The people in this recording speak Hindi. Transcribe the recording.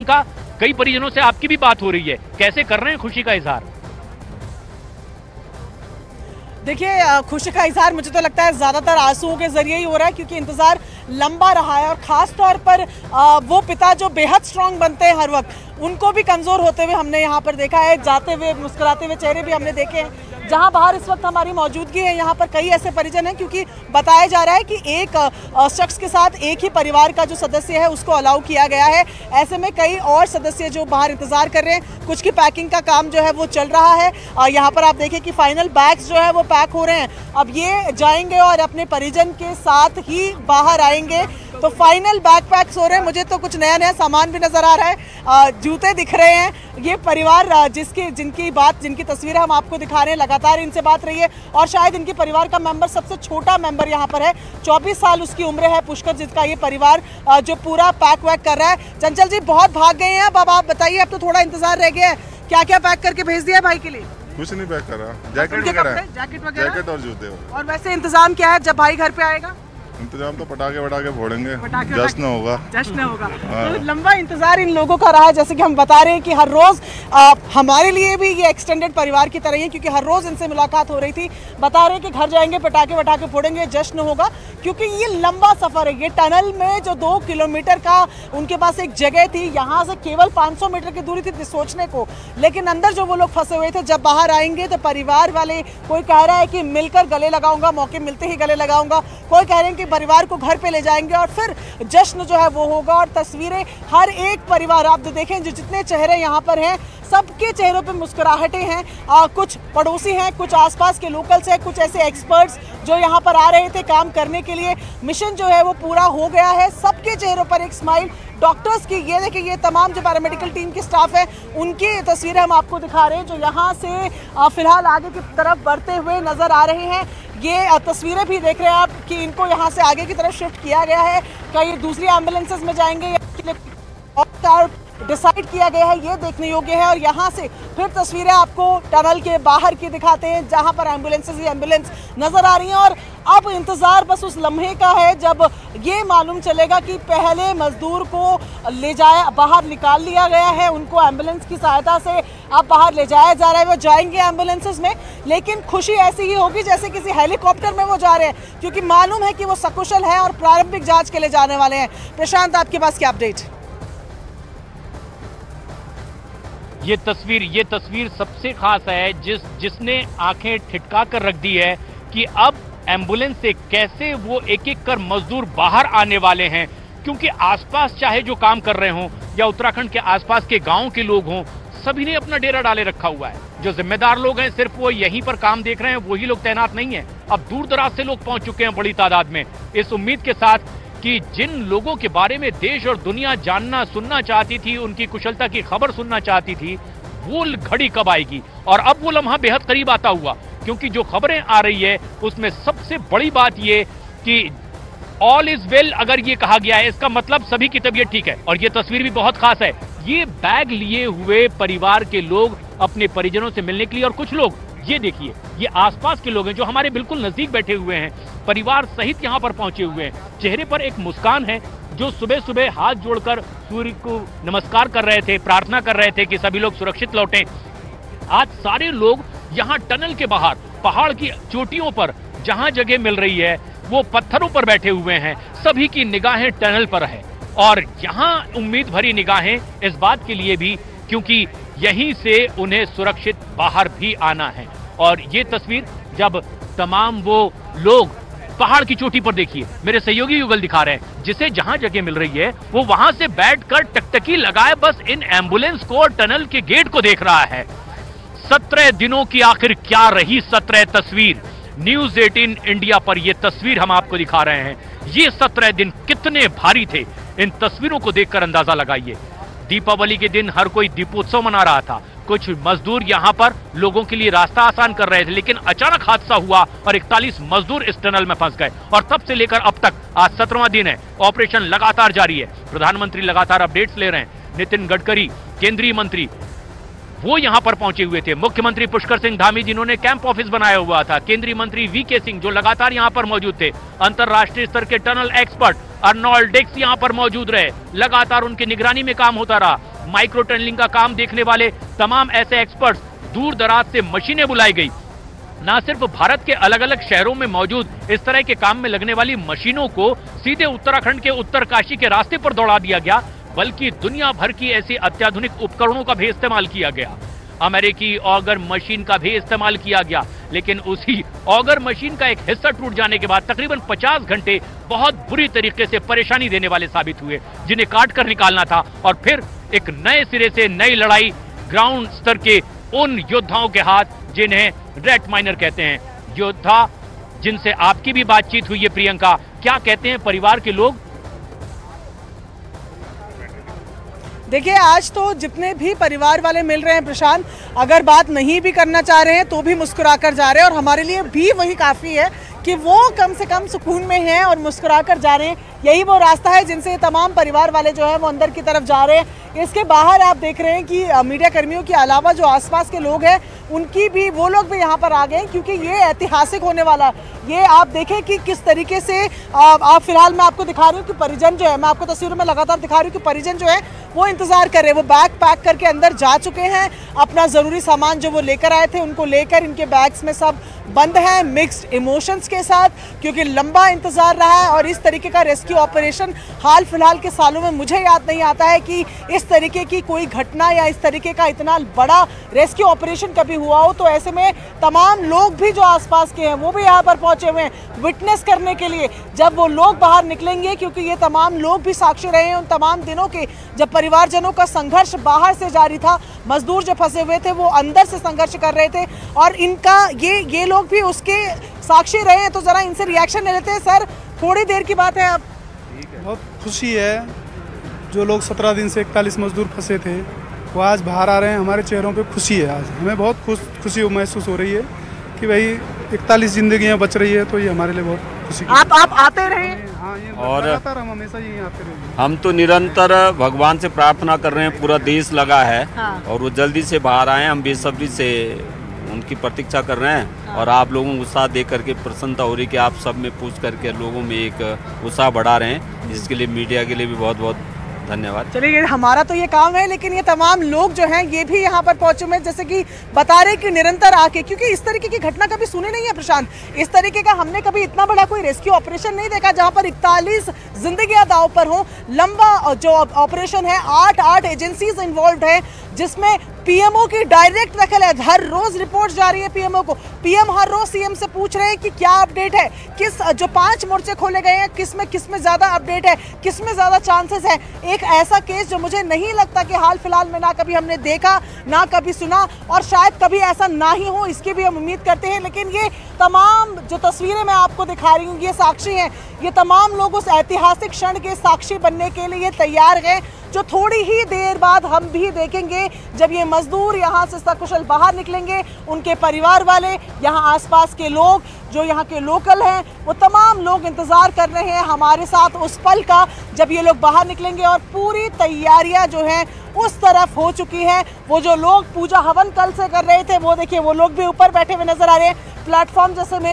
का कई परिजनों से आपकी भी बात हो रही है, कैसे कर रहे हैं खुशी का इजहार? देखिए, खुशी का इजहार मुझे तो लगता है ज़्यादातर आंसुओं के जरिए ही हो रहा है, क्योंकि इंतज़ार लंबा रहा है और ख़ास तौर पर वो पिता जो बेहद स्ट्रांग बनते हैं हर वक्त, उनको भी कमज़ोर होते हुए हमने यहाँ पर देखा है। जाते हुए मुस्कुराते हुए चेहरे भी हमने देखे हैं। जहाँ बाहर इस वक्त हमारी मौजूदगी है, यहाँ पर कई ऐसे परिजन हैं, क्योंकि बताया जा रहा है कि एक शख्स के साथ एक ही परिवार का जो सदस्य है उसको अलाउ किया गया है। ऐसे में कई और सदस्य जो बाहर इंतजार कर रहे हैं, कुछ की पैकिंग का काम जो है वो चल रहा है। यहाँ पर आप देखिए कि फाइनल बैग्स जो है वो पैक हो रहे हैं। अब ये जाएंगे और अपने परिजन के साथ ही बाहर आएंगे। तो फाइनल बैग पैक्स हो रहे हैं। मुझे तो कुछ नया नया सामान भी नजर आ रहा है, जूते दिख रहे हैं। ये परिवार जिनकी तस्वीरें हम आपको दिखा रहे हैं, लगातार इनसे बात रही है और शायद इनके परिवार का मेंबर सबसे छोटा मेंबर यहाँ पर है। 24 साल उसकी उम्र है पुष्कर, जिसका ये परिवार जो पूरा पैक वैक कर रहा है। चंचल जी बहुत भाग गए हैं, अब आप बताइए, अब तो थोड़ा इंतजार रह गया है, क्या क्या पैक करके भेज दिया भाई के लिए? कुछ नहीं पैक कर रहा, जैकेट और जूते। और वैसे इंतजाम क्या है जब भाई घर पे आएगा? इंतजाम तो पटाखे फोड़ेंगे, जश्न होगा। तो लंबा इंतजार इन लोगों का रहा है, जैसे कि हम बता रहे हैं कि हर रोज हमारे लिए भी ये एक्सटेंडेड परिवार की तरह ही है, क्योंकि हर रोज इनसे मुलाकात हो रही थी। बता रहे हैं कि घर जाएंगे, पटाखे फोड़ेंगे, जश्न होगा, क्योंकि ये लंबा सफर है। ये टनल में जो 2 किलोमीटर का उनके पास एक जगह थी, यहाँ से केवल 500 मीटर की दूरी थी सोचने को, लेकिन अंदर जो वो लोग फंसे हुए थे, जब बाहर आएंगे तो परिवार वाले, कोई कह रहा है कि मिलकर गले लगाऊंगा, मौके मिलते ही गले लगाऊंगा, कोई कह रहे हैं कि परिवार को घर पे ले जाएंगे और फिर जश्न जो है वो होगा। और तस्वीरें हर एक परिवार, आप देखें जो जितने चेहरे यहाँ पर हैं, सबके चेहरों पे मुस्कुराहटें हैं। कुछ पड़ोसी हैं, कुछ आसपास के लोकल्स हैं, कुछ ऐसे एक्सपर्ट्स जो यहाँ पर आ रहे थे काम करने के लिए। मिशन जो है वो पूरा हो गया है, सबके चेहरों पर एक स्माइल। डॉक्टर्स की ये देखिए, ये तमाम जो पैरामेडिकल टीम के स्टाफ है, उनकी तस्वीरें हम आपको दिखा रहे हैं, जो यहाँ से फिलहाल आगे की तरफ बढ़ते हुए नजर आ रहे हैं। ये तस्वीरें भी देख रहे हैं आप कि इनको यहाँ से आगे की तरफ शिफ्ट किया गया है। कई दूसरी एम्बुलेंसेज में जाएंगे या डिसाइड किया गया है, ये देखने योग्य है। और यहाँ से फिर तस्वीरें आपको टनल के बाहर की दिखाते हैं, जहाँ पर एम्बुलेंस नजर आ रही हैं। और अब इंतजार बस उस लम्हे का है जब ये मालूम चलेगा कि पहले मजदूर को बाहर निकाल लिया गया है, उनको एम्बुलेंस की सहायता से अब बाहर ले जाया जा रहा है। वो जाएंगे एम्बुलेंसेज में, लेकिन खुशी ऐसी ही होगी जैसे किसी हेलीकॉप्टर में वो जा रहे हैं, क्योंकि मालूम है कि वो सकुशल है और प्रारंभिक जांच के लिए जाने वाले हैं। प्रशांत, आपके पास क्या अपडेट? ये तस्वीर सबसे खास है, जिसने आंखें ठिठका कर रख दी है कि अब एम्बुलेंस से कैसे वो एक एक कर मजदूर बाहर आने वाले हैं। क्योंकि आसपास चाहे जो काम कर रहे हों या उत्तराखंड के आसपास के गांव के लोग हों, सभी ने अपना डेरा डाले रखा हुआ है। जो जिम्मेदार लोग हैं सिर्फ वो यहीं पर काम देख रहे हैं, वही लोग तैनात नहीं है। अब दूर दराज से लोग पहुंच चुके हैं बड़ी तादाद में, इस उम्मीद के साथ कि जिन लोगों के बारे में देश और दुनिया जानना सुनना चाहती थी, उनकी कुशलता की खबर सुनना चाहती थी, वो घड़ी कब आएगी। और अब वो लम्हा बेहद करीब आता हुआ, क्योंकि जो खबरें आ रही है उसमें सबसे बड़ी बात ये कि ऑल इज वेल अगर ये कहा गया है, इसका मतलब सभी की तबीयत ठीक है। और ये तस्वीर भी बहुत खास है, ये बैग लिए हुए परिवार के लोग अपने परिजनों से मिलने के लिए, और कुछ लोग ये देखिए, ये आसपास के लोग हैं जो हमारे बिल्कुल नजदीक बैठे हुए हैं, परिवार सहित यहाँ पर पहुंचे हुए हैं। चेहरे पर एक मुस्कान है, जो सुबह सुबह हाथ जोड़कर सूर्य को नमस्कार कर रहे थे, प्रार्थना कर रहे थे कि सभी लोग सुरक्षित लौटें। आज सारे लोग यहाँ टनल के बाहर पहाड़ की चोटियों पर जहाँ जगह मिल रही है वो पत्थरों पर बैठे हुए हैं। सभी की निगाहें टनल पर है, और यहाँ उम्मीद भरी निगाहें इस बात के लिए भी क्योंकि यहीं से उन्हें सुरक्षित बाहर भी आना है। और ये तस्वीर जब तमाम वो लोग पहाड़ की चोटी पर, देखिए मेरे सहयोगी युगल दिखा रहे हैं, जिसे जहां जगह मिल रही है वो वहां से बैठकर टकटकी लगाए बस इन एम्बुलेंस को और टनल के गेट को देख रहा है। 17 दिनों की आखिर क्या रही 17 तस्वीर। न्यूज़ 18 इंडिया पर यह तस्वीर हम आपको दिखा रहे हैं। ये 17 दिन कितने भारी थे, इन तस्वीरों को देखकर अंदाजा लगाइए। दीपावली के दिन हर कोई दीपोत्सव मना रहा था, कुछ मजदूर यहाँ पर लोगों के लिए रास्ता आसान कर रहे थे, लेकिन अचानक हादसा हुआ और 41 मजदूर इस टनल में फंस गए। और तब से लेकर अब तक आज 17वां दिन है, ऑपरेशन लगातार जारी है। प्रधानमंत्री लगातार अपडेट्स ले रहे हैं, नितिन गडकरी केंद्रीय मंत्री वो यहां पर पहुंचे हुए थे। मुख्यमंत्री पुष्कर सिंह धामी जिन्होंने कैंप ऑफिस बनाया हुआ था, केंद्रीय मंत्री वीके सिंह जो लगातार यहां पर मौजूद थे, अंतरराष्ट्रीय स्तर के टनल एक्सपर्ट अर्नोल्ड डिक्स यहां पर मौजूद रहे, लगातार उनकी निगरानी में काम होता रहा। माइक्रो टनलिंग का काम देखने वाले तमाम ऐसे एक्सपर्ट्स, दूर दराज से मशीनें बुलाई गई। न सिर्फ भारत के अलग अलग शहरों में मौजूद इस तरह के काम में लगने वाली मशीनों को सीधे उत्तराखंड के उत्तरकाशी के रास्ते पर दौड़ा दिया गया, बल्कि दुनिया भर की ऐसी अत्याधुनिक उपकरणों का भी इस्तेमाल किया गया। अमेरिकी ऑगर मशीन का भी इस्तेमाल किया गया, लेकिन उसी ऑगर मशीन का एक हिस्सा टूट जाने के बाद तकरीबन 50 घंटे बहुत बुरी तरीके से परेशानी देने वाले साबित हुए, जिन्हें काट कर निकालना था और फिर एक नए सिरे से नई लड़ाई ग्राउंड स्तर के उन योद्धाओं के हाथ जिन्हें रेड माइनर कहते हैं। योद्धा जिनसे आपकी भी बातचीत हुई है प्रियंका, क्या कहते हैं परिवार के लोग? देखिए, आज तो जितने भी परिवार वाले मिल रहे हैं प्रशांत, अगर बात नहीं भी करना चाह रहे हैं तो भी मुस्कुराकर जा रहे हैं, और हमारे लिए भी वही काफ़ी है कि वो कम से कम सुकून में हैं और मुस्कुराकर जा रहे हैं। यही वो रास्ता है जिनसे तमाम परिवार वाले जो है वो अंदर की तरफ जा रहे हैं। इसके बाहर आप देख रहे हैं कि मीडिया कर्मियों के अलावा जो आसपास के लोग हैं उनकी भी, वो लोग भी यहाँ पर आ गए हैं, क्योंकि ये ऐतिहासिक होने वाला है। ये आप देखें कि किस तरीके से आप फिलहाल मैं आपको दिखा रही हूँ कि परिजन जो है, मैं आपको तस्वीरों में लगातार दिखा रही हूँ कि परिजन जो है वो इंतजार कर रहे हैं। वो बैग पैक करके अंदर जा चुके हैं, अपना ज़रूरी सामान जो वो लेकर आए थे उनको लेकर, इनके बैग्स में सब बंद है, मिक्स्ड इमोशंस के साथ, क्योंकि लंबा इंतजार रहा है। और इस तरीके का रेस्क्यू ऑपरेशन हाल फिलहाल के सालों में मुझे याद नहीं आता है कि इस तरीके की कोई घटना या इस तरीके का इतना बड़ा रेस्क्यू ऑपरेशन कभी हुआ हो। तो ऐसे में तमाम लोग भी जो आसपास के हैं वो भी यहाँ पर पहुंचे हुए हैं विटनेस करने के लिए। जब वो लोग बाहर निकलेंगे, क्योंकि ये तमाम लोग भी साक्षी रहे हैं उन तमाम दिनों के जब परिवारजनों का संघर्ष बाहर से जारी था, मजदूर जो फंसे हुए थे वो अंदर से संघर्ष कर रहे थे, और इनका ये लोग भी उसके साक्षी रहे हैं। तो जरा इनसे रिएक्शन ले लेते हैं। सर, थोड़ी देर की बात है, अब बहुत खुशी है, जो लोग 17 दिन से 41 मजदूर फंसे थे वो आज बाहर आ रहे हैं। हमारे चेहरों पे खुशी है, आज हमें बहुत खुशी महसूस हो रही है कि भाई 41 जिंदगियां बच रही है, तो ये हमारे लिए बहुत खुशी की। आप आते रहे। हाँ, ये और हम हमेशा यही आते रहे। हम तो निरंतर भगवान से प्रार्थना कर रहे हैं, पूरा देश लगा है। हाँ। और वो जल्दी से बाहर आए, हम बेसब्री से उनकी प्रतीक्षा कर रहे हैं। हाँ। और आप लोगों को उत्साह दे करके प्रसन्नता हो रही कि आप सब में पूछ करके लोगों में एक उत्साह बढ़ा रहे हैं, जिसके लिए मीडिया के लिए भी बहुत बहुत धन्यवाद। चलिए, हमारा तो ये काम है, लेकिन ये तमाम लोग जो हैं ये भी यहाँ पर पहुंचे हुए हैं, जैसे कि बता रहे कि निरंतर आके, क्योंकि इस तरीके की घटना कभी सुनी नहीं है प्रशांत। इस तरीके का हमने कभी इतना बड़ा कोई रेस्क्यू ऑपरेशन नहीं देखा जहाँ पर 41 जिंदगियां दांव पर हों। लंबा जो ऑपरेशन है, 8 एजेंसीज इन्वॉल्व है, जिसमें पीएमओ की डायरेक्ट दखल है। हर रोज रिपोर्ट जा रही है पीएमओ को। पीएम हर रोज सीएम से पूछ रहे हैं कि क्या अपडेट है, किस जो 5 मोर्चे खोले गए हैं किस में ज्यादा अपडेट है, किस में ज्यादा चांसेस है। एक ऐसा केस जो मुझे नहीं लगता कि हाल फिलहाल में ना कभी हमने देखा ना कभी सुना, और शायद कभी ऐसा ना ही हो, इसकी भी हम उम्मीद करते हैं। लेकिन ये तमाम जो तस्वीरें मैं आपको दिखा रही हूँ ये साक्षी हैं। ये तमाम लोग उस ऐतिहासिक क्षण के साक्षी बनने के लिए तैयार हैं, जो थोड़ी ही देर बाद हम भी देखेंगे जब ये मजदूर यहाँ से सकुशल बाहर निकलेंगे। उनके परिवार वाले, यहाँ आसपास के लोग जो यहाँ के लोकल हैं, वो तमाम लोग इंतज़ार कर रहे हैं हमारे साथ उस पल का जब ये लोग बाहर निकलेंगे। और पूरी तैयारियां जो हैं उस तरफ हो चुकी हैं। वो जो लोग पूजा हवन कल से कर रहे थे, वो देखिए वो लोग भी ऊपर बैठे हुए नजर आ रहे हैं। प्लेटफॉर्म जैसे में